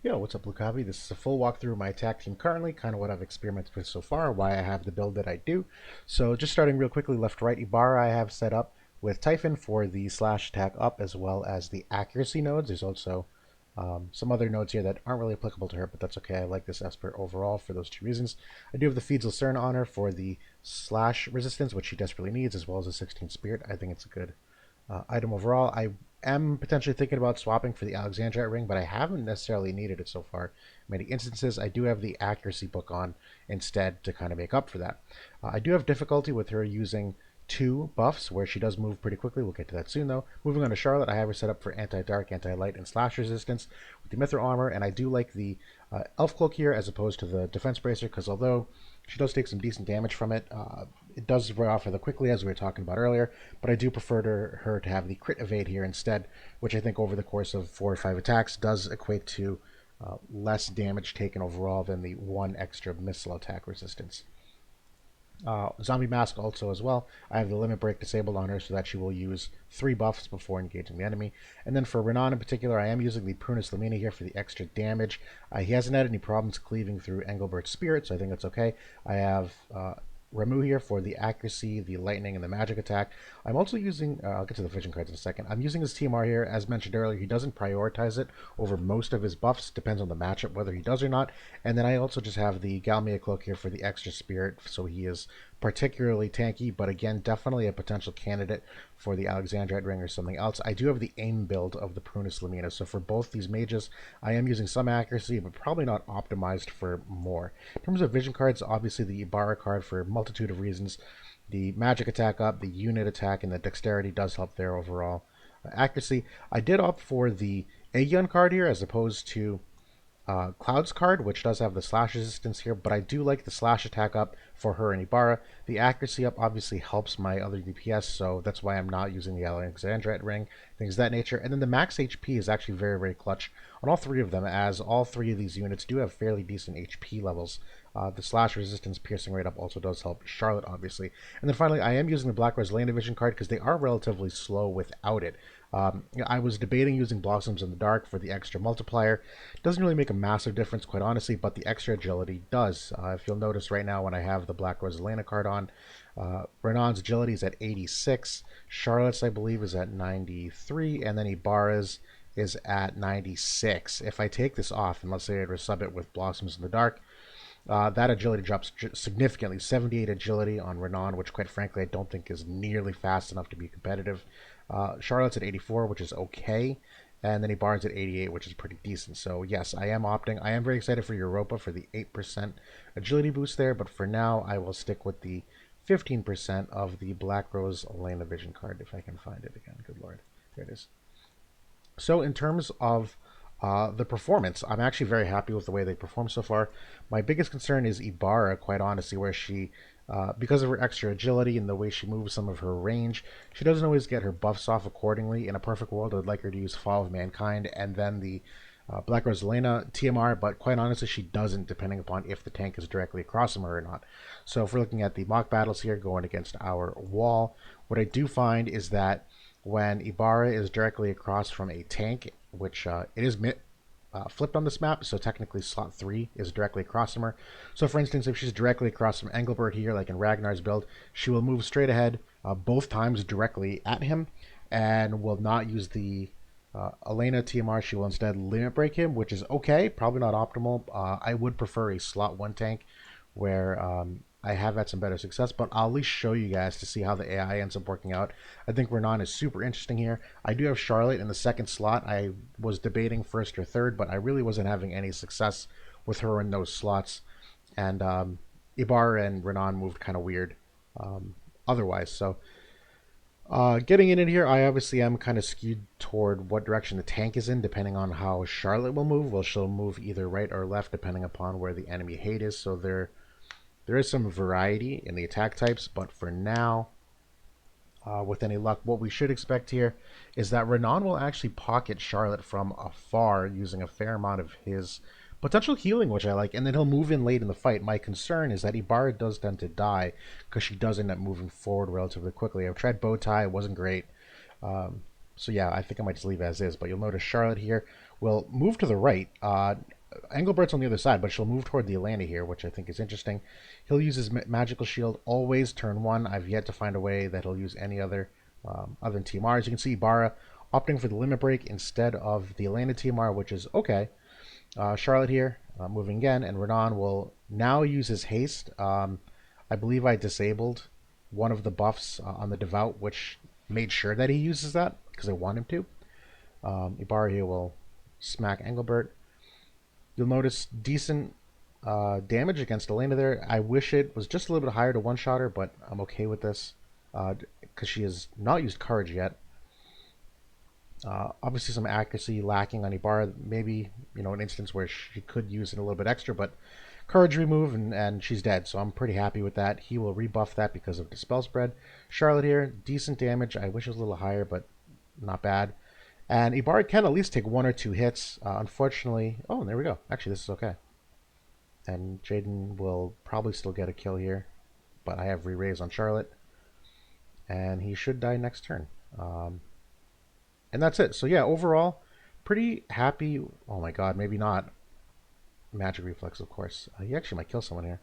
Yo, what's up, Blue Copy? This is a full walkthrough of my attack team currently, kind of what I've experimented with so far, why I have the build that I do. So just starting real quickly, left-right, Ibarra I have set up with Typhon for the slash attack up, as well as the accuracy nodes. There's also some other nodes here that aren't really applicable to her, but that's okay. I like this Esper overall for those two reasons. I do have the Feeds Lucerne on her for the slash resistance, which she desperately needs, as well as the 16 Spirit. I think it's a good item overall. I am potentially thinking about swapping for the Alexandrite ring, but I haven't necessarily needed it so far. In many instances, I do have the accuracy book on instead to kind of make up for that. I do have difficulty with her using two buffs where she does move pretty quickly. We'll get to that soon though. Moving on to Charlotte, I have her set up for anti-dark, anti-light, and slash resistance with the Mithril armor, and I do like the elf cloak here as opposed to the defense bracer because although she does take some decent damage from it, it does wear off rather quickly as we were talking about earlier, but I do prefer her to have the crit evade here instead, which I think over the course of 4 or 5 attacks does equate to less damage taken overall than the one extra missile attack resistance. Zombie Mask also as well. I have the Limit Break disabled on her so that she will use 3 buffs before engaging the enemy. And then for Ranan in particular, I am using the Prunus Lamina here for the extra damage. He hasn't had any problems cleaving through Engelbert's Spirit, so I think that's okay. I have Ramu here for the accuracy, the lightning, and the magic attack. I'm also using, I'll get to the vision cards in a second. I'm using his TMR here. As mentioned earlier, he doesn't prioritize it over most of his buffs. Depends on the matchup whether he does or not. And then I also just have the Galmia cloak here for the extra spirit, so he is particularly tanky, but again, definitely a potential candidate for the Alexandrite ring or something else. I do have the aim build of the Prunus Lamina, so for both these mages, I am using some accuracy, but probably not optimized for more. In terms of vision cards, obviously the Ibarra card for a multitude of reasons. The magic attack up, the unit attack, and the dexterity does help there overall. Accuracy, I did opt for the Aegon card here as opposed to Cloud's card, which does have the slash resistance here, but I do like the slash attack up for her and Ibarra. The accuracy up obviously helps my other DPS, so that's why I'm not using the Alexandrite ring, things of that nature. And then the max HP is actually very, very clutch on all three of them, as all three of these units do have fairly decent HP levels. The slash resistance piercing rate up also does help Charlotte, obviously. And then finally, I am using the Black Rose Lane Vision card because they are relatively slow without it. I was debating using Blossoms in the Dark for the extra multiplier. Doesn't really make a massive difference, quite honestly, but the extra agility does. If you'll notice right now when I have the Black Rosalina card on, Renan's agility is at 86, Charlotte's, I believe, is at 93, and then Ibarra's is at 96. If I take this off, and let's say I resub it with Blossoms in the Dark, that agility drops significantly, 78 agility on Ranan, which quite frankly I don't think is nearly fast enough to be competitive. Charlotte's at 84, which is okay, and then Ibarra's at 88, which is pretty decent. So yes, I am opting. I am very excited for Europa for the 8% agility boost there, but for now I will stick with the 15% of the Black Rose Elena Vision card, if I can find it again. Good lord. There it is. So in terms of the performance, I'm actually very happy with the way they perform so far. My biggest concern is Ibarra, quite honestly, where she, because of her extra agility and the way she moves some of her range, she doesn't always get her buffs off accordingly. In a perfect world, I would like her to use Fall of Mankind and then the Black Rosalina TMR, but quite honestly, she doesn't, depending upon if the tank is directly across from her or not. So if we're looking at the mock battles here going against our wall, what I do find is that when Ibarra is directly across from a tank, which it is flipped on this map, so technically slot 3 is directly across from her. So for instance, if she's directly across from Engelbert here, like in Ragnar's build, she will move straight ahead both times directly at him and will not use the Elena TMR. She will instead limit break him, which is okay, probably not optimal. I would prefer a slot 1 tank where I have had some better success, but I'll at least show you guys to see how the AI ends up working out. I think Ranan is super interesting here. I do have Charlotte in the second slot. I was debating first or third, but I really wasn't having any success with her in those slots. And Ibarra and Ranan moved kind of weird otherwise. So getting in here, I obviously am kind of skewed toward what direction the tank is in, depending on how Charlotte will move. Well, she'll move either right or left, depending upon where the enemy hate is. So there is some variety in the attack types, but for now, with any luck, what we should expect here is that Renan will actually pocket Charlotte from afar using a fair amount of his potential healing, which I like, and then he'll move in late in the fight. My concern is that Ibarra does tend to die because she does end up moving forward relatively quickly. I've tried bow tie, it wasn't great. So yeah, I think I might just leave as is, but you'll notice Charlotte here will move to the right. Engelbert's on the other side, but she'll move toward the Atlanta here, which I think is interesting. He'll use his magical shield always turn one. I've yet to find a way that he'll use any other than TMR. As you can see, Ibarra opting for the limit break instead of the Atlanta TMR, which is okay. Charlotte here, moving again, and Ranan will now use his haste. I believe I disabled one of the buffs on the Devout, which made sure that he uses that because I want him to. Ibarra here will smack Engelbert. You'll notice decent damage against Elena there. I wish it was just a little bit higher to one-shot her, but I'm okay with this because she has not used Courage yet. Obviously, some accuracy lacking on Ibarra. Maybe, an instance where she could use it a little bit extra, but Courage remove and she's dead, so I'm pretty happy with that. He will rebuff that because of Dispel Spread. Charlotte here, decent damage. I wish it was a little higher, but not bad. And Ibarra can at least take one or two hits. Unfortunately, oh, there we go. Actually, this is okay. And Jaden will probably still get a kill here, but I have re-raise on Charlotte, and he should die next turn. And that's it. So yeah, overall, pretty happy. Oh my god, maybe not. Magic Reflex, of course. He actually might kill someone here.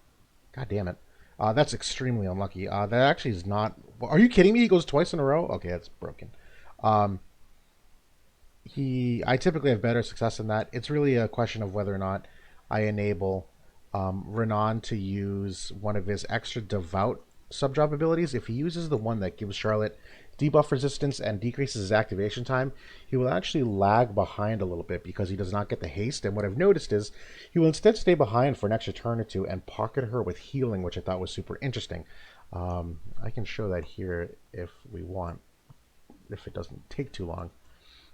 God damn it. That's extremely unlucky. That actually is not... Are you kidding me? He goes twice in a row? Okay, that's broken. I typically have better success than that. It's really a question of whether or not I enable Ranan to use one of his extra Devout sub-job abilities. If he uses the one that gives Charlotte debuff resistance and decreases his activation time, he will actually lag behind a little bit because he does not get the haste. And what I've noticed is he will instead stay behind for an extra turn or two and pocket her with healing, which I thought was super interesting. I can show that here if we want, if it doesn't take too long.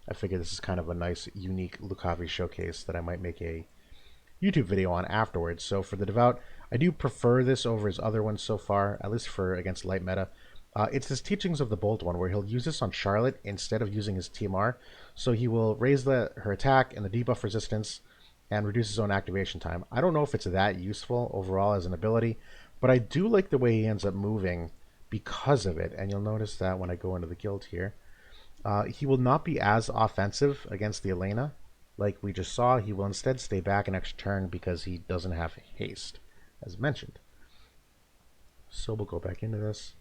I figure this is kind of a nice, unique Lucavi showcase that I might make a YouTube video on afterwards. So for the Devout, I do prefer this over his other ones so far, at least for against light meta. It's his Teachings of the Bolt one, where he'll use this on Charlotte instead of using his TMR. So he will raise her attack and the debuff resistance and reduce his own activation time. I don't know if it's that useful overall as an ability, but I do like the way he ends up moving because of it. And you'll notice that when I go into the guild here, he will not be as offensive against the Elena like we just saw. He will instead stay back an extra turn because he doesn't have haste, as mentioned. So we'll go back into this.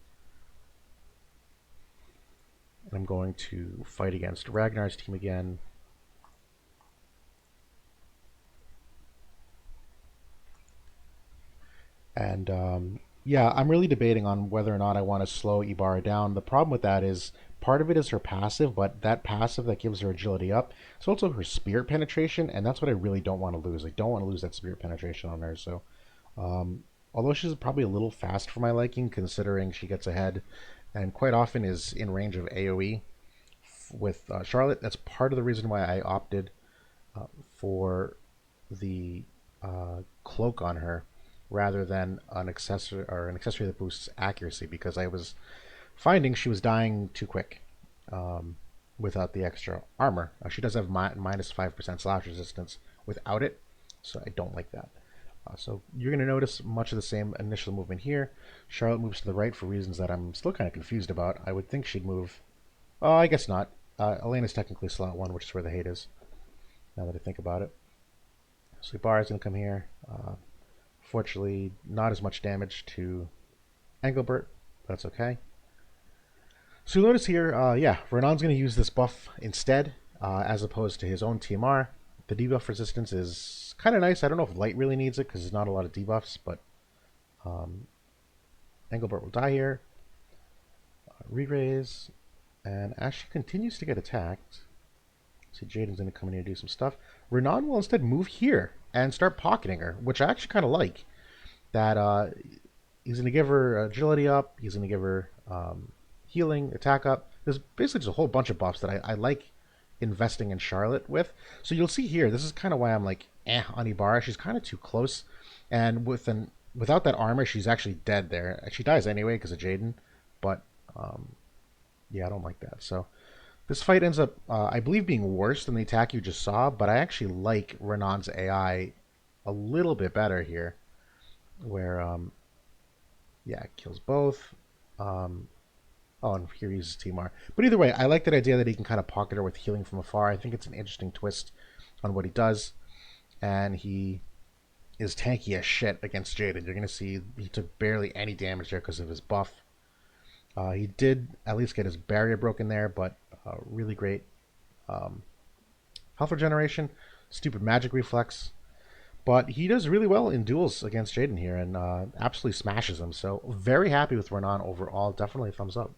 And I'm going to fight against Ragnar's team again. And yeah, I'm really debating on whether or not I want to slow Ibarra down. The problem with that is part of it is her passive, but that passive that gives her agility up, it's also her spirit penetration, and that's what I really don't want to lose. I don't want to lose that spirit penetration on her. So although she's probably a little fast for my liking, considering she gets ahead and quite often is in range of AoE with Charlotte, that's part of the reason why I opted for the cloak on her rather than an accessory that boosts accuracy, because I was finding she was dying too quick without the extra armor. She does have minus 5% slash resistance without it, so I don't like that. So you're going to notice much of the same initial movement here. Charlotte moves to the right for reasons that I'm still kind of confused about. I would think she'd move... Oh, I guess not. Elena's technically slot 1, which is where the hate is, now that I think about it. So Ibarra's going to come here. Fortunately, not as much damage to Engelbert. That's okay. So you'll notice here, yeah, Renan's going to use this buff instead, as opposed to his own TMR. The debuff resistance is kind of nice. I don't know if Light really needs it, because there's not a lot of debuffs, but Engelbert will die here. Re-raise. And as she continues to get attacked, see Jaden's going to come in here and do some stuff. Ranan will instead move here and start pocketing her, which I actually kind of like. That he's going to give her agility up. He's going to give her healing, attack up. There's basically just a whole bunch of buffs that I like investing in Charlotte with. So you'll see here, this is kind of why I'm like, on Ibarra. She's kind of too close. And without that armor, she's actually dead there. She dies anyway because of Jaden. But, yeah, I don't like that. So this fight ends up, I believe, being worse than the attack you just saw. But I actually like Renan's AI a little bit better here. Where, yeah, it kills both. Oh, and here he uses TMR. But either way, I like that idea that he can kind of pocket her with healing from afar. I think it's an interesting twist on what he does, and he is tanky as shit against Jaden. You're going to see he took barely any damage there because of his buff. He did at least get his barrier broken there, but really great health regeneration, stupid magic reflex. But he does really well in duels against Jaden here and absolutely smashes him. So very happy with Ranan overall. Definitely a thumbs up.